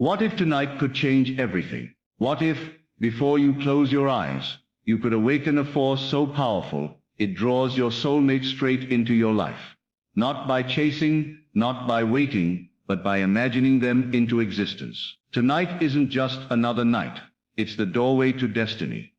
What if tonight could change everything? What if, before you close your eyes, you could awaken a force so powerful, it draws your soulmate straight into your life? Not by chasing, not by waiting, but by imagining them into existence. Tonight isn't just another night. It's the doorway to destiny.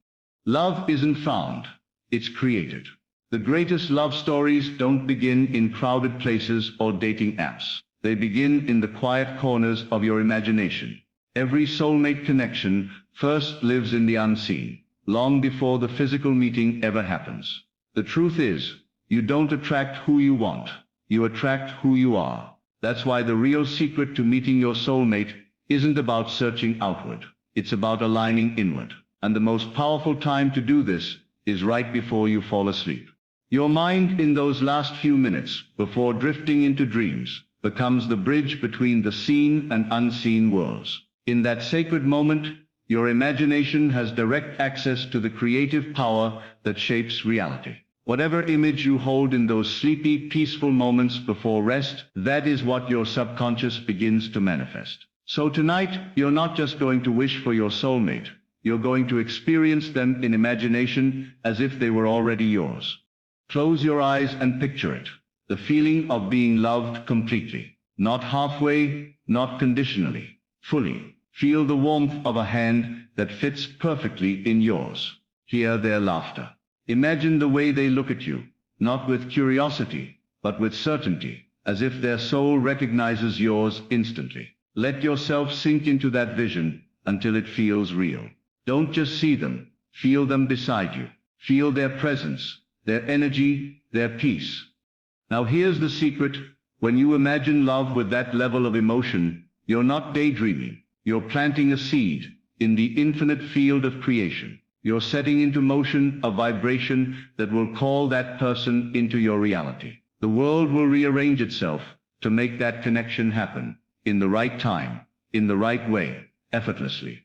Love isn't found. It's created. The greatest love stories don't begin in crowded places or dating apps. They begin in the quiet corners of your imagination. Every soulmate connection first lives in the unseen, long before the physical meeting ever happens. The truth is, you don't attract who you want. You attract who you are. That's why the real secret to meeting your soulmate isn't about searching outward. It's about aligning inward. And the most powerful time to do this is right before you fall asleep. Your mind, in those last few minutes before drifting into dreams, becomes the bridge between the seen and unseen worlds. In that sacred moment, your imagination has direct access to the creative power that shapes reality. Whatever image you hold in those sleepy, peaceful moments before rest, that is what your subconscious begins to manifest. So tonight, you're not just going to wish for your soulmate. You're going to experience them in imagination as if they were already yours. Close your eyes and picture it. The feeling of being loved completely. Not halfway, not conditionally. Fully. Feel the warmth of a hand that fits perfectly in yours. Hear their laughter. Imagine the way they look at you, not with curiosity, but with certainty, as if their soul recognizes yours instantly. Let yourself sink into that vision until it feels real. Don't just see them, feel them beside you. Feel their presence, their energy, their peace. Now here's the secret. When you imagine love with that level of emotion, you're not daydreaming. You're planting a seed in the infinite field of creation. You're setting into motion a vibration that will call that person into your reality. The world will rearrange itself to make that connection happen, in the right time, in the right way, effortlessly.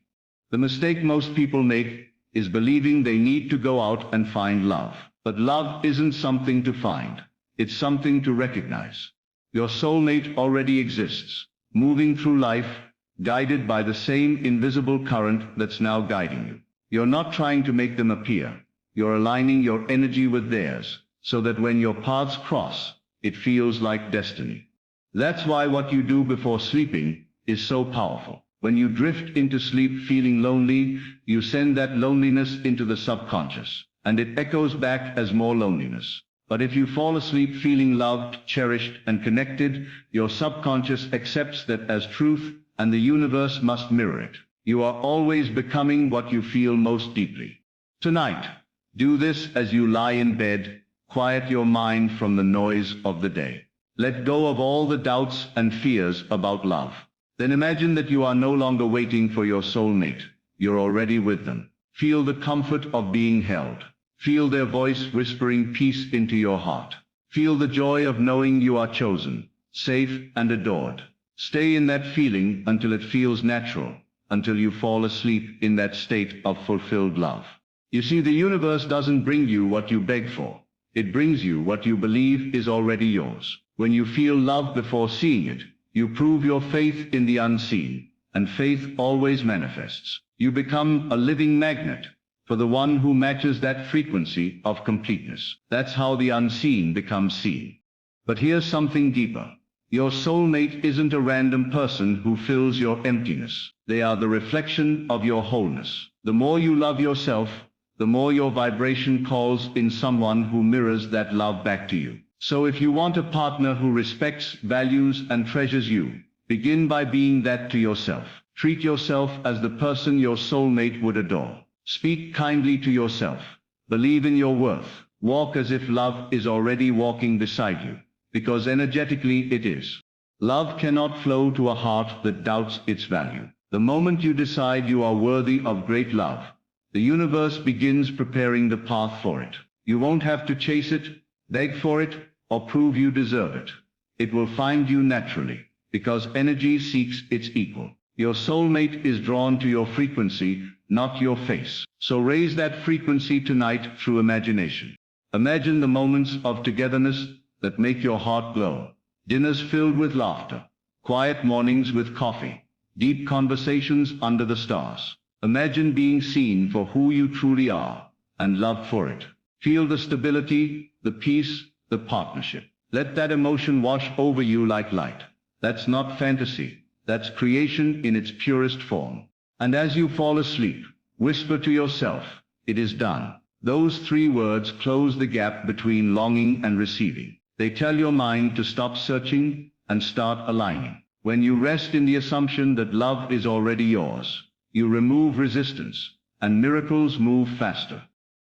The mistake most people make is believing they need to go out and find love. But love isn't something to find. It's something to recognize. Your soulmate already exists, moving through life, guided by the same invisible current that's now guiding you. You're not trying to make them appear. You're aligning your energy with theirs, so that when your paths cross, it feels like destiny. That's why what you do before sleeping is so powerful. When you drift into sleep feeling lonely, you send that loneliness into the subconscious, and it echoes back as more loneliness. But if you fall asleep feeling loved, cherished, and connected, your subconscious accepts that as truth, and the universe must mirror it. You are always becoming what you feel most deeply. Tonight, do this as you lie in bed. Quiet your mind from the noise of the day. Let go of all the doubts and fears about love. Then imagine that you are no longer waiting for your soulmate. You're already with them. Feel the comfort of being held. Feel their voice whispering peace into your heart. Feel the joy of knowing you are chosen, safe and adored. Stay in that feeling until it feels natural, until you fall asleep in that state of fulfilled love. You see, the universe doesn't bring you what you beg for. It brings you what you believe is already yours. When you feel love before seeing it, you prove your faith in the unseen, and faith always manifests. You become a living magnet for the one who matches that frequency of completeness. That's how the unseen becomes seen. But here's something deeper. Your soulmate isn't a random person who fills your emptiness. They are the reflection of your wholeness. The more you love yourself, the more your vibration calls in someone who mirrors that love back to you. So if you want a partner who respects, values, and treasures you, begin by being that to yourself. Treat yourself as the person your soulmate would adore. Speak kindly to yourself. Believe in your worth. Walk as if love is already walking beside you, because energetically it is. Love cannot flow to a heart that doubts its value. The moment you decide you are worthy of great love, the universe begins preparing the path for it. You won't have to chase it, beg for it, or prove you deserve it. It will find you naturally, because energy seeks its equal. Your soulmate is drawn to your frequency, not your face. So raise that frequency tonight through imagination. Imagine the moments of togetherness that make your heart glow. Dinners filled with laughter. Quiet mornings with coffee. deep conversations under the stars. Imagine being seen for who you truly are, and loved for it. Feel the stability, the peace, the partnership. Let that emotion wash over you like light. That's not fantasy. That's creation in its purest form. And as you fall asleep, whisper to yourself, "It is done." Those 3 words close the gap between longing and receiving. They tell your mind to stop searching and start aligning. When you rest in the assumption that love is already yours, you remove resistance, and miracles move faster.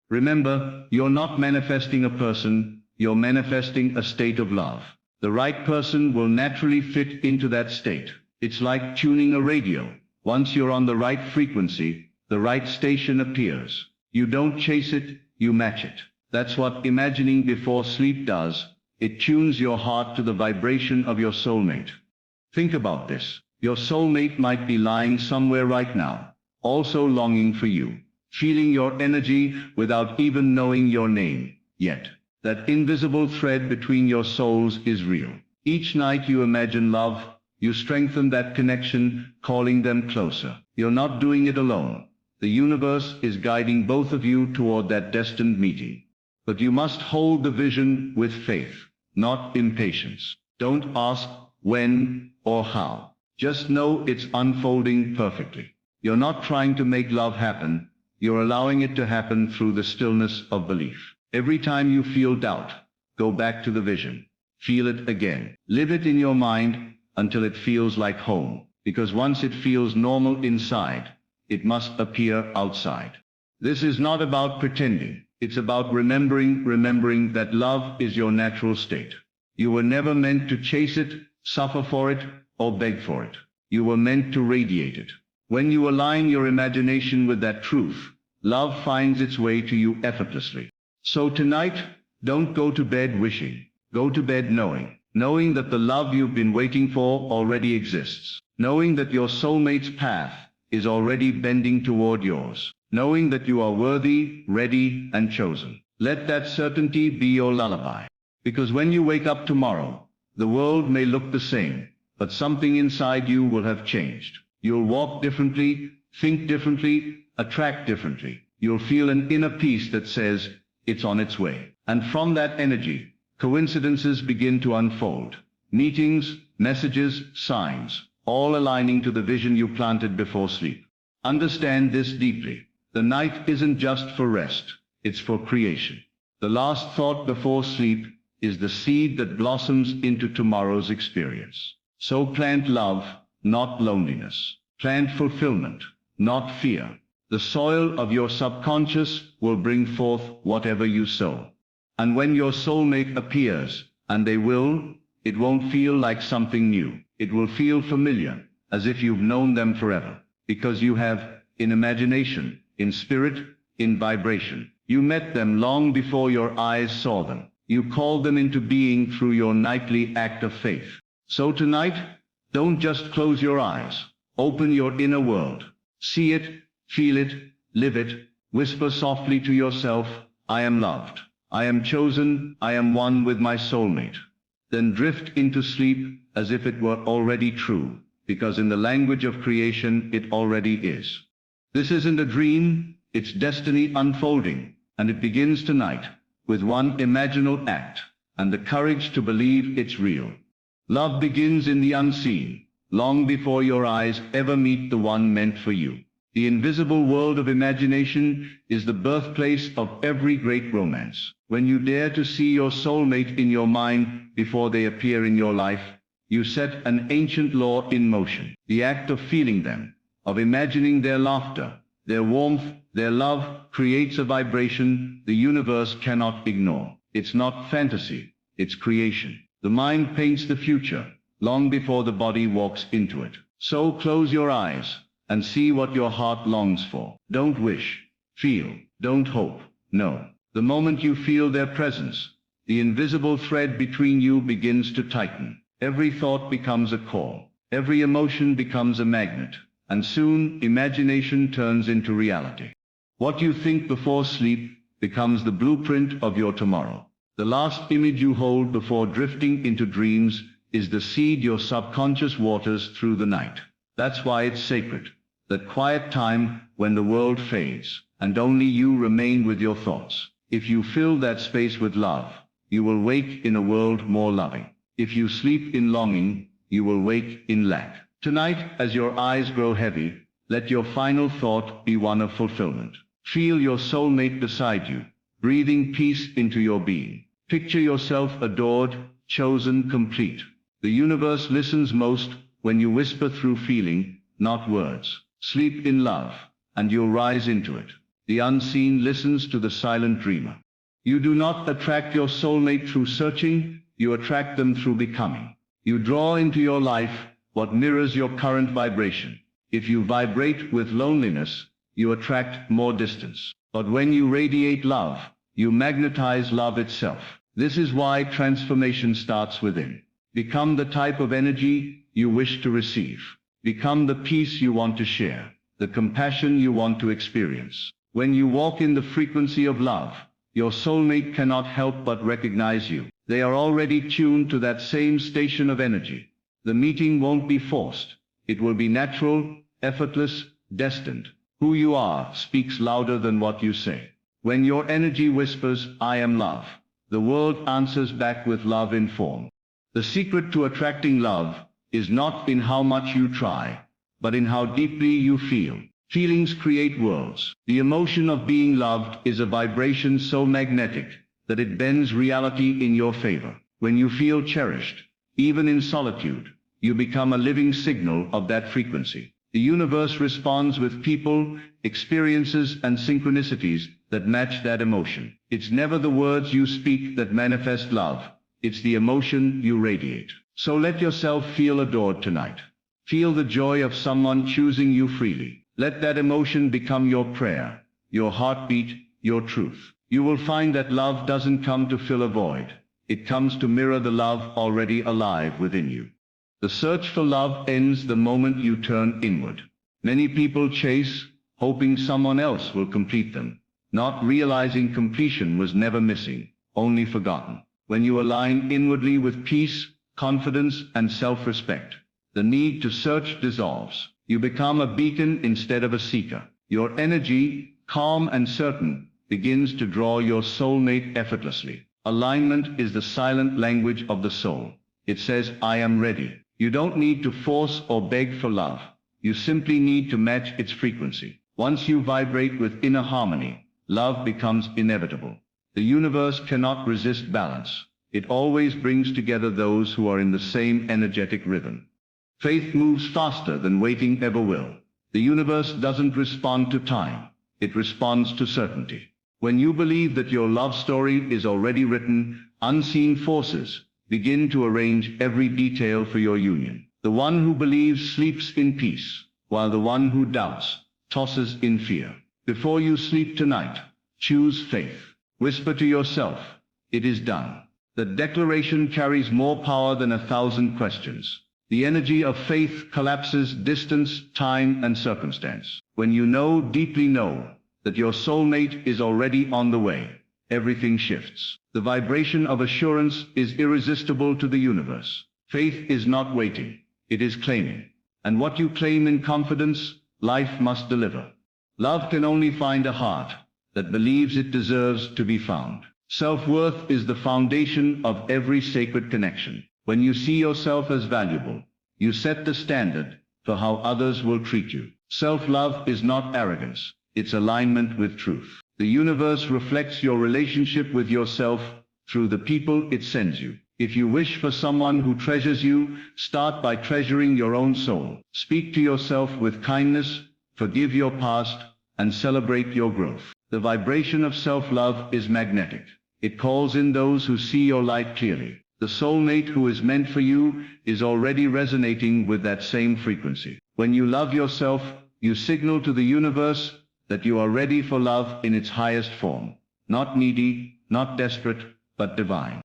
Remember, you're not manifesting a person, you're manifesting a state of love. The right person will naturally fit into that state. It's like tuning a radio. Once you're on the right frequency, the right station appears. You don't chase it, you match it. That's what imagining before sleep does. It tunes your heart to the vibration of your soulmate. Think about this. Your soulmate might be lying somewhere right now, also longing for you, feeling your energy without even knowing your name yet. That invisible thread between your souls is real. Each night you imagine love, you strengthen that connection, calling them closer. You're not doing it alone. The universe is guiding both of you toward that destined meeting. But you must hold the vision with faith, not impatience. Don't ask when or how. Just know it's unfolding perfectly. You're not trying to make love happen. You're allowing it to happen through the stillness of belief. Every time you feel doubt, go back to the vision. Feel it again. Live it in your mind until it feels like home. Because once it feels normal inside, it must appear outside. This is not about pretending. It's about remembering that love is your natural state. You were never meant to chase it, suffer for it, or beg for it. You were meant to radiate it. When you align your imagination with that truth, love finds its way to you effortlessly. So tonight, don't go to bed wishing. Go to bed knowing that the love you've been waiting for already exists. Knowing that your soulmate's path is already bending toward yours. Knowing that you are worthy, ready, and chosen. Let that certainty be your lullaby. Because when you wake up tomorrow, the world may look the same, but something inside you will have changed. You'll walk differently, think differently, attract differently. You'll feel an inner peace that says, it's on its way. And from that energy, coincidences begin to unfold. Meetings, messages, signs, all aligning to the vision you planted before sleep. Understand this deeply. The night isn't just for rest, it's for creation. The last thought before sleep is the seed that blossoms into tomorrow's experience. So plant love, not loneliness. Plant fulfillment, not fear. The soil of your subconscious will bring forth whatever you sow. And when your soulmate appears, and they will, it won't feel like something new. It will feel familiar, as if you've known them forever. Because you have, in imagination, in spirit, in vibration. You met them long before your eyes saw them. You called them into being through your nightly act of faith. So tonight, don't just close your eyes. Open your inner world. See it, feel it, live it. Whisper softly to yourself, I am loved. I am chosen. I am one with my soulmate. Then drift into sleep as if it were already true, because in the language of creation, it already is. This isn't a dream, it's destiny unfolding, and it begins tonight, with one imaginal act, and the courage to believe it's real. Love begins in the unseen, long before your eyes ever meet the one meant for you. The invisible world of imagination is the birthplace of every great romance. When you dare to see your soulmate in your mind before they appear in your life, you set an ancient law in motion. The act of feeling them, of imagining their laughter, their warmth, their love, creates a vibration the universe cannot ignore. It's not fantasy, it's creation. The mind paints the future, long before the body walks into it. So close your eyes, and see what your heart longs for. Don't wish, feel, don't hope, no. The moment you feel their presence, the invisible thread between you begins to tighten. Every thought becomes a call. Every emotion becomes a magnet. And soon, imagination turns into reality. What you think before sleep becomes the blueprint of your tomorrow. The last image you hold before drifting into dreams is the seed your subconscious waters through the night. That's why it's sacred. That quiet time when the world fades, and only you remain with your thoughts. If you fill that space with love, you will wake in a world more loving. If you sleep in longing, you will wake in lack. Tonight, as your eyes grow heavy, let your final thought be one of fulfillment. Feel your soulmate beside you, breathing peace into your being. Picture yourself adored, chosen, complete. The universe listens most when you whisper through feeling, not words. Sleep in love, and you'll rise into it. The unseen listens to the silent dreamer. You do not attract your soulmate through searching, you attract them through becoming. You draw into your life what mirrors your current vibration. If you vibrate with loneliness, you attract more distance. But when you radiate love, you magnetize love itself. This is why transformation starts within. Become the type of energy you wish to receive. Become the peace you want to share, the compassion you want to experience. When you walk in the frequency of love, your soulmate cannot help but recognize you. They are already tuned to that same station of energy. The meeting won't be forced. It will be natural, effortless, destined. Who you are speaks louder than what you say. When your energy whispers, "I am love," the world answers back with love in form. The secret to attracting love is not in how much you try, but in how deeply you feel. Feelings create worlds. The emotion of being loved is a vibration so magnetic that it bends reality in your favor. When you feel cherished, even in solitude, you become a living signal of that frequency. The universe responds with people, experiences, and synchronicities that match that emotion. It's never the words you speak that manifest love. It's the emotion you radiate. So let yourself feel adored tonight. Feel the joy of someone choosing you freely. Let that emotion become your prayer, your heartbeat, your truth. You will find that love doesn't come to fill a void. It comes to mirror the love already alive within you. The search for love ends the moment you turn inward. Many people chase, hoping someone else will complete them, not realizing completion was never missing, only forgotten. When you align inwardly with peace, confidence, and self-respect, the need to search dissolves. You become a beacon instead of a seeker. Your energy, calm and certain, begins to draw your soulmate effortlessly. Alignment is the silent language of the soul. It says, "I am ready." You don't need to force or beg for love. You simply need to match its frequency. Once you vibrate with inner harmony, love becomes inevitable. The universe cannot resist balance. It always brings together those who are in the same energetic rhythm. Faith moves faster than waiting ever will. The universe doesn't respond to time. It responds to certainty. When you believe that your love story is already written, unseen forces begin to arrange every detail for your union. The one who believes sleeps in peace, while the one who doubts tosses in fear. Before you sleep tonight, choose faith. Whisper to yourself, "It is done." The declaration carries more power than 1,000 questions. The energy of faith collapses distance, time, and circumstance. When you know, deeply know, that your soulmate is already on the way, everything shifts. The vibration of assurance is irresistible to the universe. Faith is not waiting, it is claiming. And what you claim in confidence, life must deliver. Love can only find a heart that believes it deserves to be found. Self-worth is the foundation of every sacred connection. When you see yourself as valuable, you set the standard for how others will treat you. Self-love is not arrogance, it's alignment with truth. The universe reflects your relationship with yourself through the people it sends you. If you wish for someone who treasures you, start by treasuring your own soul. Speak to yourself with kindness, forgive your past, and celebrate your growth. The vibration of self-love is magnetic. It calls in those who see your light clearly. The soulmate who is meant for you is already resonating with that same frequency. When you love yourself, you signal to the universe that you are ready for love in its highest form. Not needy, not desperate, but divine.